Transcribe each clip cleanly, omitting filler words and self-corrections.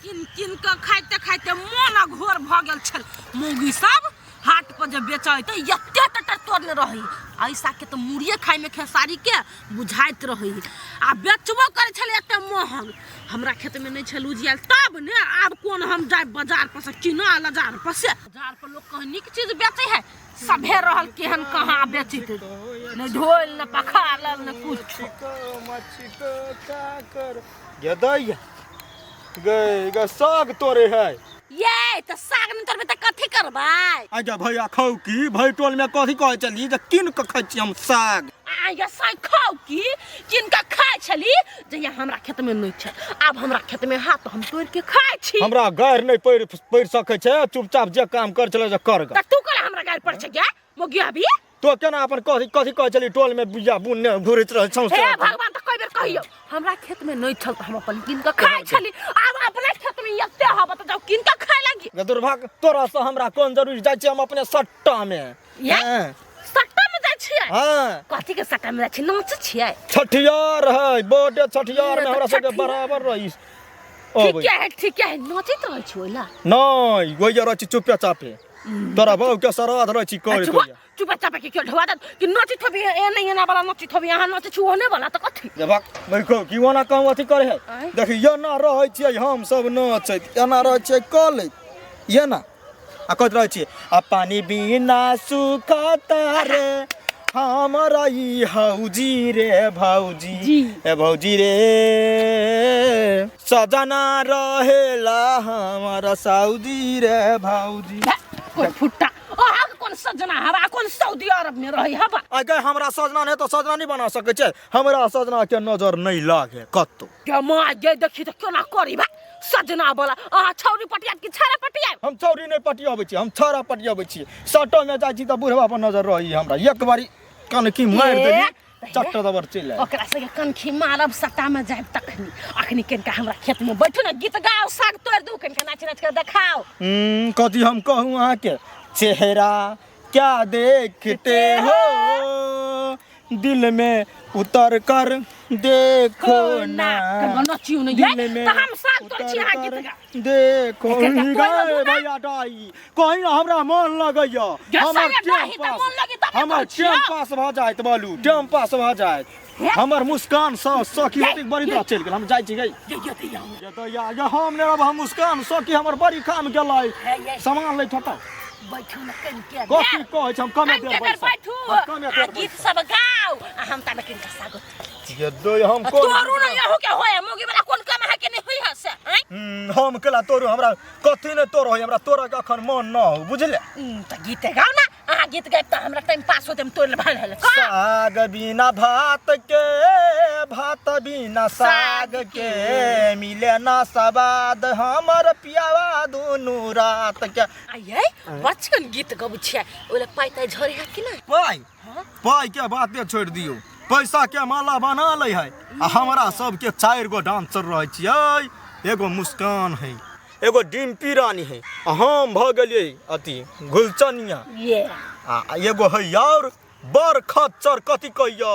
किन किन के खाइते खाइते मन घोर भ गेल छल। मौगी सब हाट पर जब बेचैते एते टटर तोड़ले रही। ऐसा के तो मुड़िए खाए में खेसारी के बुझाइत रही। आ बेचबो करे छल एते महग। हमरा खेत में नहीं छल उजियाल तब ने आब कोन हम जाय बाजार पर से किना हजार पर से। बाजार पर लोग कहीं निक चीज बेचे है सभे रहल केहन कहाँ बेचित न ढोल न पखाल न कुछ। मच्छी को काकर गदैया गे साग तोरे है ये तो साग में तोरबे त कथि करबै। आजा भैया खाऊ की भई टोल में कथि कहै चली जे किन के खाइ छी हम साग। आया साग खाऊ की किनका खाइ छली जे हमरा खेत में नहीं छ। अब हमरा खेत में हाथ हम तोड़ के खाइ छी। हमरा गायर नहीं पैर सकै छै चुपचाप जे काम कर चले जे कर ग। त तू कला हमरा गायर पड़ छ गे मोगिया भी। तो केना अपन कथि कहै चली टोल में बिया बुनने घुरैत रह छौ। हे भगवान त कई बेर कहियो हमरा खेत में नहीं छल त हम अपन किनका खाइ छली। अब अपने खेत में एते हब त जाऊ किनका खाइ लागी। दुर्भाग्य तोरा से हमरा कोन जरूरी जाय छी हम अपने सट्टा में। सट्टा में जाय छियै। हां कथि के सट्टा में जाय छी नाच छियै। छठियार है बर्थडे छठियार में हमरा सबके बराबर रही। ठीक है नाचित रह छी ओला नहीं गोइया रह छी चुपे चापे। तोरा बाऊ के सराध रह छी कर चुपे चापे के क्यों ढवा दे कि नाचित होबी ए नहीं एना वाला नाचित होबी यहां नाच छु होने वाला त कथि देबक देखो की वाला काम अथि करे है। देखि एना रहै छियै हम सब नाचै एना रहै छियै कले एना आ कहत रहै छियै आ पानी बिना सुखाता रे हमरा ई हौजी रे भौजी ए भौजी रे सजना रहेला हमरा सऊदी रे भौजी। कोई फुट्टा ओहा कोन सजना हवा कोन सऊदी अरब में रही हवा। अगे हमरा सजना ने तो सजना नहीं बना सके छै। हमरा सजना के नजर नहीं लागे कत्तो के माय गे देखि त केना करी बा सजना वाला आ छौरी पटिया की छारा पटिया। हम छौरी नहीं पटियाबै छी हम छारा पटियाबै छी। सटो में जाय छी त बुढ़वा पर नजर रही हमरा एक बारी कन की मार देली चट्टा दबर चले ओकरा से कनखी मारब सट्टा में जाब तखनी अखनी केनका हमरा खेत में बैठू ना गीत गाओ साग तोड़ दू केनका नाच नाच के देखाओ। कथि हम कहूं अहाँ के चेहरा क्या देखते हो दिल में उतर कर देखो ना नचियो नहीं है त हम साग तोड़ छी अहाँ गीत गा देखो भैया दाई कहीं हमरा मन लगैया हमर टाइम पास भ जायत बोलू टाइम पास भ जायत। हमर मुस्कान सखी होती बड़ी दूर चल गेल हम जाय छी गई ये हम ने अब हम मुस्कान सखी हमर बड़ी काम गेलै सामान ले ठटा बैठू न कन के कथि कहै छ हम कमे देर बैठू गीत सब गाओ हम त में किनका साग ये दो हम कोन तोरू न यहू के होय मोगी वाला कोन काम है के नहीं होई हसे हम केला तोरू हमरा कथि ने तोर होय हमरा तोरा के अखन मन न हो बुझले। त गीत गाओ ना आ गीत गाब त हमरा टाइम पास होते हम तोर भाल हले साग बिना भात बिना साग के मिले ना सवाद हमर पियावा दुनु रात के। आये बचकन गीत गब छिया ओले पाइता झरे है कि ना पाई के बात दे छोड़ दियो पैसा के माला बना ले है आ हमरा सब के 4 गो डांसर रह छियै एगो मुस्कान है एगो डिम्पी रानी है हम भ गेलियै अति गुलचनिया आ एगो है और बर खच्चर कथि कहियो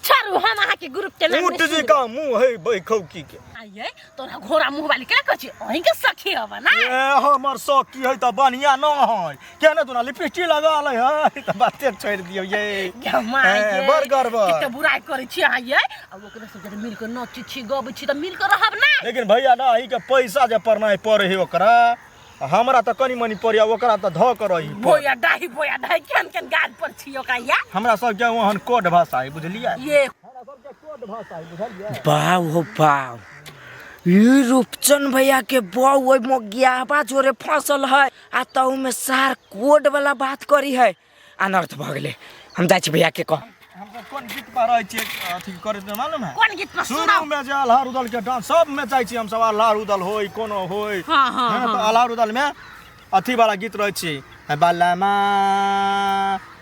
छरु हम आहा के ग्रुप के नाम ऊट जी का मुंह है बैखौकी के। आये तोरा घोड़ा मुंह वाली के कहछि ओही के सखी हवा ना ए हमर सखी है त बढ़िया न है केने तोना लिपस्टिक लगा ले है त बाते छोड़ दियो ये बर्गर किते बुराई करै छी आये अब ओकरा से जब मिल के नाच छी गबै छी त मिल के रहब ना। लेकिन भैया ना ई के पैसा जे परनाई पड़े है ओकरा हमरा त कनी मनी पड़िया ओकरा त ध के रही बोया डाही केन केन गाल पर छी ओका या हमरा सब के वहन कोड भाषा है बुझलिए ये हमरा सब के कोड भाषा है बुझलिए। बाव हो बाव ये रूपचंद भैया के बाव ओइ मोगियाबा जोरे फसल है आ तऊ में सार कोड वाला बात करी है अनर्थ भ गेले। हम जाय छी भैया के कह हमको कोन गीत पर रहै छी अथि करे त मालूम है कोन गीत पर शुरू में जे अल्लाह रुदल के डांस सब में जाय छी हम सब अल्लाह रुदल होय कोनो होय हां तो अल्लाह रुदल में अथि वाला गीत रहै छी बालामा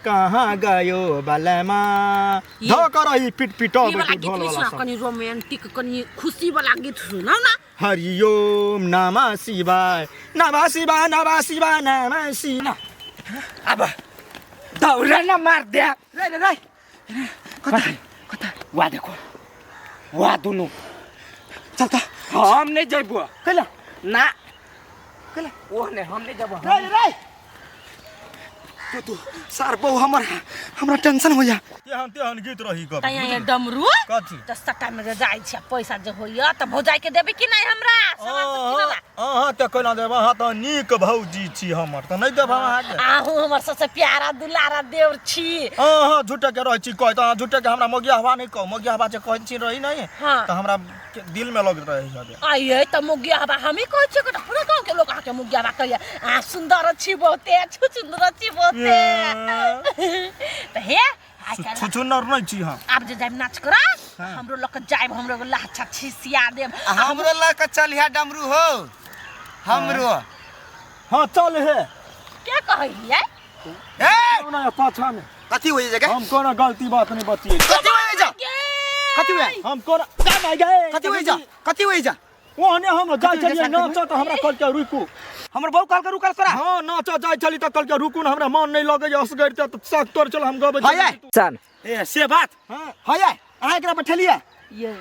कहां गयो बालामा ध करही पिट पिटो ढोल वाला कनी रोमांटिक कनी खुशी वाला गीत सुनाओ ना। हरिओम नमः शिवाय नमः शिवाय नमः शिवाय नमः शिवाय अब दौड़ा ना मार दे रे कता वा देखो वा दोनों चल हम नहीं जाइबो कैला ना वो नहीं हम नहीं जब रे रे तू सर बहु हमरा टेंशन हो जा तेहन गीत रही कब तैया ये डमरू कथी त सटा में जे जाई छै पैसा जे होइया त भौजाई के देबे कि नहीं हमरा हां त कोना देबा हां त नीक भौजी छी हमर त नहीं देबा हां के आहू हमर सबसे प्यारा दुलारा देवर छी हां झूठे के रहै छी कह त झूठे के हमरा मोगिया हवा नहीं कह मोगिया हवा जे कहै छी रही नहीं त हमरा दिल में लग रही है आइए त मोगिया हवा हमी कहै छी कि हमरा गांव के लोग आके मोगिया हवा कहैया आ सुंदर छी बहुते सुंदर छी बहुते त हे छुछुनर नहीं छी हम अब जे जाइब नाच करा हमरो लोग जाइब हमरो लाछा छिसिया देब हमरो लक चलिया डमरू हो हमरो हां चल हे क्या कहलिए ए ना पाछा में कथी होई जगह हम कोनो गलती बात नहीं बतिए कथी होई जा कथी होई हम कोनो काम आ गए कथी होई जा ओहने हम जाय छलिए नाच त हमरा कहल के रुकू हमर बहु काल के रुकल करा हां नाच जाय छली त कहल के रुकू न हमरा मन नहीं लगे असगर त सक तोर चल हम गबै सन ए से बात हां हाय आ एकरा बैठलिए ये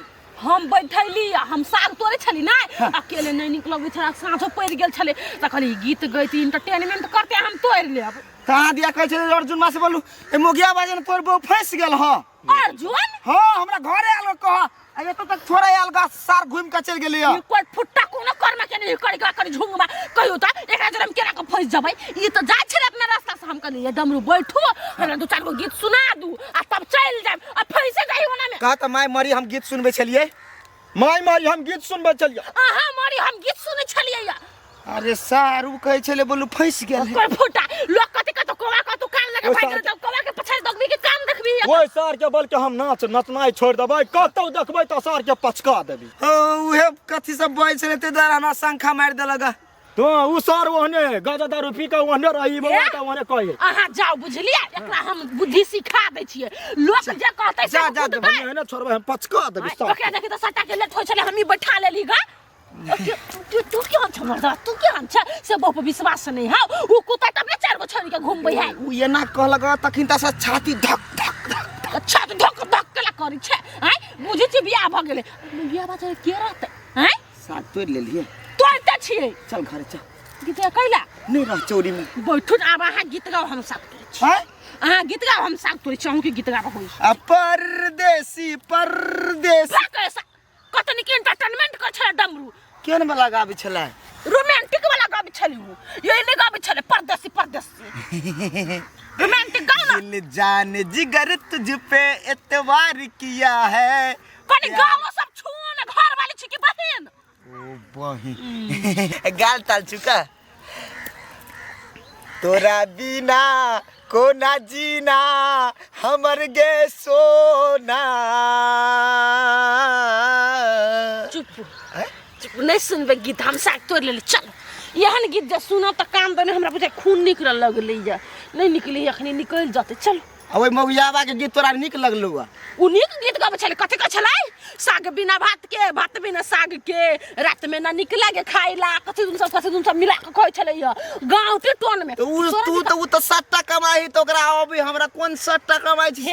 हम बैठली हम साग तोड़े छली ना अकेले नहीं निक लगे छला साँझो पड़ गेल छले त कहली गीत गईती एंटरटेनमेंट करते हम तोड़ लेब कहां दिया कहै छले अर्जुन मा से बोलू ए मोगिया बाजन तोर बहु फंस गेल ह अर्जुन हां हमरा घरे आलो कह अरे तो तक थोड़ा आल गा सार घूम के चल गेलिए ये कोई फुट्टा कोनो कर्म के नहीं करी झुंगमा कहियो त एकरा जन्म केरा के फंस जबै ई त जाय छले अपना रास्ता से हम कहली ये डमरू बैठू हमरा दो चार गो गीत सुना दू आ तब चल जाब आ फंसे जाई ओना में कहा त माय मरी हम गीत सुनबे छलिए माई माई हम गीत सुनबे छलिए आहा मारी हम गीत सुनै छलिए या अरे सारू कहै छले बोलू फंस गेल कोई फुट्टा लोग कते कतो कोवा कतो कान लगे भाग गेल कोवा के पछाड़ दगबी के काम देखबी ओए सर के बल के हम नचनाई छोड़ देबै कतौ देखबै त सर के पचका देबी ओ उहे कथी सब बोल छले ते दर हमरा शंखा मार देलगा तो उ सर ओहने गाजा दारू पी के ओहने रही बाबा त ओहने कहे आहा जाओ बुझलिए एकरा हम बुद्धि सिखा दै छिए लोग जे कहतै से जा हम ने छोड़बै हम पचका देबी सर ओकरा देखि त सटा के लेट होय छले हमी बैठा लेली गा तू क्या छ मर्दा तू क्या छ से बाप विश्वास नहीं है उ कुत्ता तब चार गो छोरी के घुमबै है उ ये ना कहलगा तखिन त से छाती धक धक अच्छा तो धक धक केला करी छै हैं बुझै छी बियाह भ गेलै बियाह बात के रहतै हैं साथ तोड़ लेलिए तोड़ते छिए चल घर चल गीत कैला नहीं रह चोरी में बैठू आब अहाँ गीत गाओ हम साथ तोड़े छी हैं अहाँ गीत गाओ हम साथ तोड़े छी अहूँ के गीत गाओ होई परदेसी कैसा कतनी के एंटरटेनमेंट कर छले डमरू केन वाला गाबी छला रोमांटिक वाला गाबी छली हूँ ये नहीं गाबी छले परदेसी रोमांटिक गाओ ना दिल जान जिगर तुझ पे एतबार किया है कनी गाओ सब छून घर वाली छी की बहन ओ बही गाल ताल चुका तोरा बिना को ना जीना हमर गे सोना चुप नहीं सुनबे गीत हम साथ तोड़ ले चल यहन गीत जे सुनो त कान दने हमरा बुझे खून निकल लगले या नहीं निकली अखनी निकल जाते चल अब मौगियाबा के गीत तोरा निक लगलो उ निक गीत गाबे छले कथि का छलै साग बिना भात के भात बिना साग के रात में ना निकला के खाइला कथि तुम सब मिला के खाइ छलै या गांव के टोन में तो तू तो 7 टका कमाई तो ओकरा अभी हमरा कोन 7 टका कमाई छी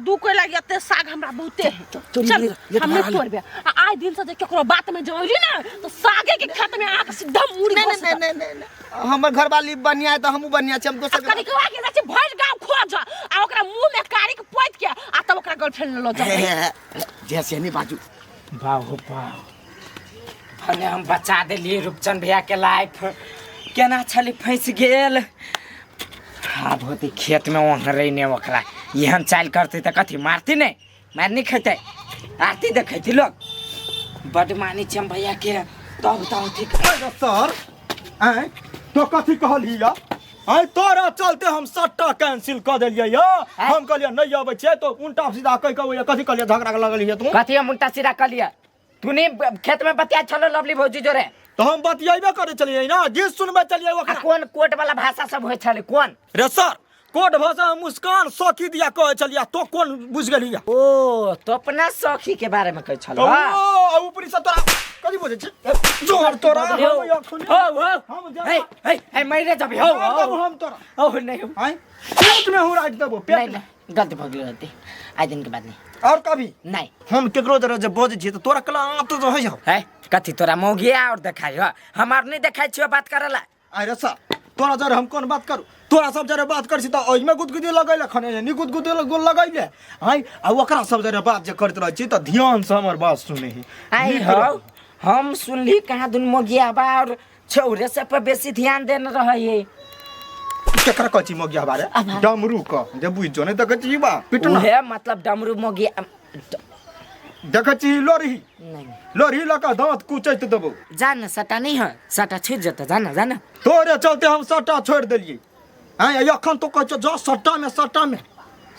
दू कोई लाग एते साग हमरा बहुते चल हम नहीं तोड़बे आइ दिन से जे केकरो बात में जइली ना तो सागे के खेत में आके सीधा मुड़ी नहीं हमर घर वाली बनिया त हमहु बनिया छी हम दोसर कनी के आगे जाचे भर गांव खोज आ ओकरा मुंह में कारी के पोत के आ तब ओकरा गर्लफ्रेंड ल जा जैसे नहीं बाजू बाहु भने हम बचा देलिए रूपचंद भैया के लाइफ केना छली फंस गेल अब होती खेत में वहाँ रहने ओकरा एहन चाल करते तो कथी मारती नहीं मार नहीं खेते आरती देखती लोग बड मानी छी हम भैया के तब बताओ ठीक सर हैं तो कथी कहली या हैं तोरा चलते हम 7टा कैंसिल कर देलिए या हम कहलिए नहीं आबै छै तो उल्टा सीधा कह के कथी कहलिए झगड़ा लगलिए तू कथी हम उल्टा सीधा कर लिया तूने खेत में बतिया छलो लवली भौजी जोरे तो हम बतियाबे करे चलिए ना गीत सुनबे चलिए ओकरा कौन कोट वाला भाषा सब होय छले कौन रे सर कोट भाषा मुस्कान सखी दिया कहे चलिए तो कौन बुझ गेलिए ओ तो अपना सखी के बारे में कह छलो ओ ऊपरी से तोरा कथी बोझे छै जोर तोरा हम अखन हे मरे जब हो हम तोरा ओ नहीं हैं पेट में हूं राख देबो पेट नहीं गलती भऽ गेलै गलती आइ दिन के बाद नहीं और कभी नहीं हम केकरो जरा जब बजे छियै त तोरा कला आप तो है हो है कथी तोरा मौगिया और देखाई हो हमार नहीं देखाई छियो बात करला आई रे सा तोरा जरा हम कोन बात करू तोरा सब जरा बात करछि त ओइ में गुदगुदी लगैले खने नि गुदगुदी लगैले हाय आ ओकरा सब जरा बात जे करत रहै छी त ध्यान से हमर बात सुने ही आई हो हम सुनली कहाँ दुन मौगिया बा और छौरे सब पर बेसी ध्यान देने रहे केकरा कछि मगिया बारे डमरू क जे बुझ नै त कछि बा पिटना उहे मतलब डमरू मौगिया देखछि लोरही नहीं लोरही लका दांत कुचैत देबो जान सटा नहीं है सटा छूट जता जाना जाना तोरे चलते हम सट्टा छोड़ देलिए हैं अखन तो कह जा सट्टा में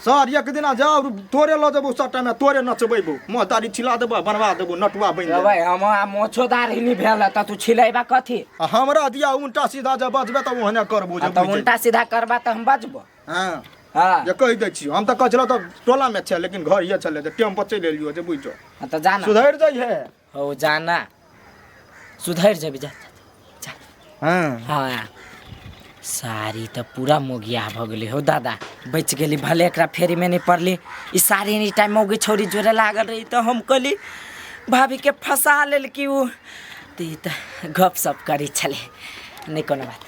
सर एक दिन जाओ तोरे ल देबो सट्टा में तोरे नचबेबो म तारी छिला देबो बनवा देबो नटवा बन देबो भाई हम मोछोदार ही नहीं भेल त तू छिलेबा कथी हमरा दिया उल्टा सीधा जब बजबे त ओहने करबो जे त उल्टा सीधा करबा त हम बजबो हां हां ये कह दै छी हम त कहछलो त टोला में छै लेकिन घर ये छले त टेम पर चले लियो जे बुझो त जाना सुधर जाई है हो जाना सुधर जेबी जा हां हां सारी त पूरा मोगिया भ गेलै हो दादा बच गेली भले एकरा फेरी में नहीं पड़ली ई सारी एनी टाइम मोगी छोरी जोरे लागल रही तो हम कहली भाभी के फंसा लेल कि उ त गप सप करी छले नहीं कोनो बात